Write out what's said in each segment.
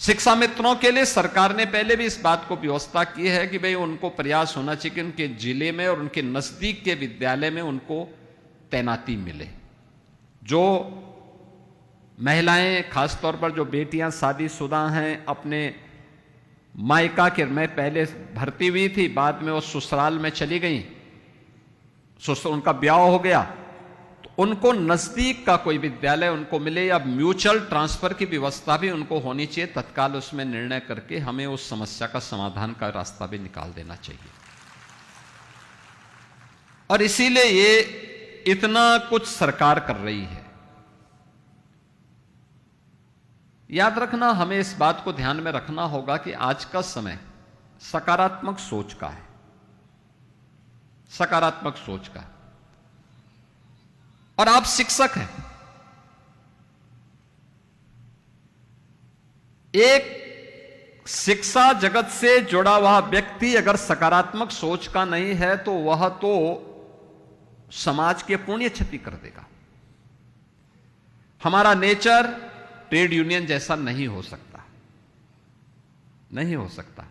शिक्षा मित्रों के लिए सरकार ने पहले भी इस बात को व्यवस्था की है कि भाई उनको प्रयास होना चाहिए कि उनके जिले में और उनके नजदीक के विद्यालय में उनको तैनाती मिले। जो महिलाएं, खासतौर पर जो बेटियां शादीशुदा हैं, अपने मायका के में पहले भर्ती हुई थी, बाद में वो ससुराल में चली गई, उनका ब्याह हो गया, तो उनको नजदीक का कोई विद्यालय उनको मिले या म्यूचुअल ट्रांसफर की व्यवस्था भी उनको होनी चाहिए। तत्काल उसमें निर्णय करके हमें उस समस्या का समाधान का रास्ता भी निकाल देना चाहिए। और इसीलिए ये इतना कुछ सरकार कर रही है। याद रखना, हमें इस बात को ध्यान में रखना होगा कि आज का समय सकारात्मक सोच का है, सकारात्मक सोच का। और आप शिक्षक हैं। एक शिक्षा जगत से जुड़ा हुआ व्यक्ति अगर सकारात्मक सोच का नहीं है तो वह तो समाज के पुण्य क्षति कर देगा। हमारा नेचर ट्रेड यूनियन जैसा नहीं हो सकता, नहीं हो सकता।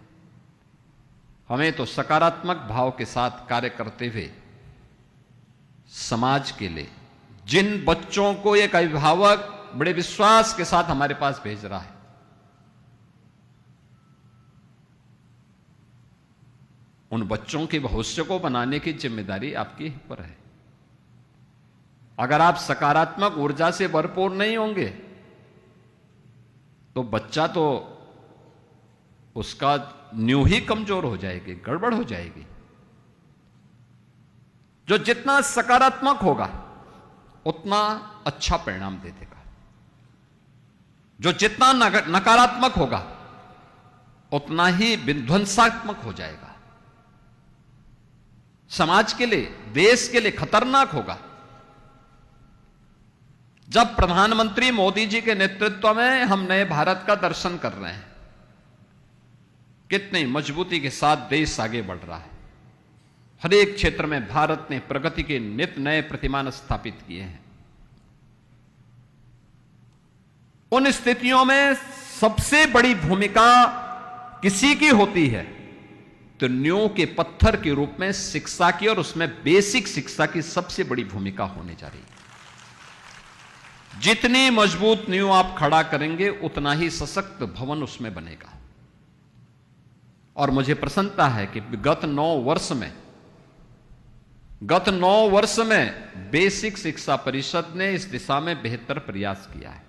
हमें तो सकारात्मक भाव के साथ कार्य करते हुए समाज के लिए, जिन बच्चों को एक अभिभावक बड़े विश्वास के साथ हमारे पास भेज रहा है, उन बच्चों के भविष्य को बनाने की जिम्मेदारी आपकी पर है। अगर आप सकारात्मक ऊर्जा से भरपूर नहीं होंगे तो बच्चा तो उसका न्यू ही कमजोर हो जाएगी, गड़बड़ हो जाएगी। जो जितना सकारात्मक होगा उतना अच्छा परिणाम दे देगा, जो जितना नकारात्मक होगा उतना ही विध्वंसात्मक हो जाएगा, समाज के लिए, देश के लिए खतरनाक होगा। जब प्रधानमंत्री मोदी जी के नेतृत्व में हम नए भारत का दर्शन कर रहे हैं, कितनी मजबूती के साथ देश आगे बढ़ रहा है। हर एक क्षेत्र में भारत ने प्रगति के नित नए प्रतिमान स्थापित किए हैं। उन स्थितियों में सबसे बड़ी भूमिका किसी की होती है तो नींव के पत्थर के रूप में शिक्षा की, और उसमें बेसिक शिक्षा की सबसे बड़ी भूमिका होने जा रही है। जितनी मजबूत नींव आप खड़ा करेंगे उतना ही सशक्त भवन उसमें बनेगा। और मुझे प्रसन्नता है कि गत 9 वर्ष में बेसिक शिक्षा परिषद ने इस दिशा में बेहतर प्रयास किया है।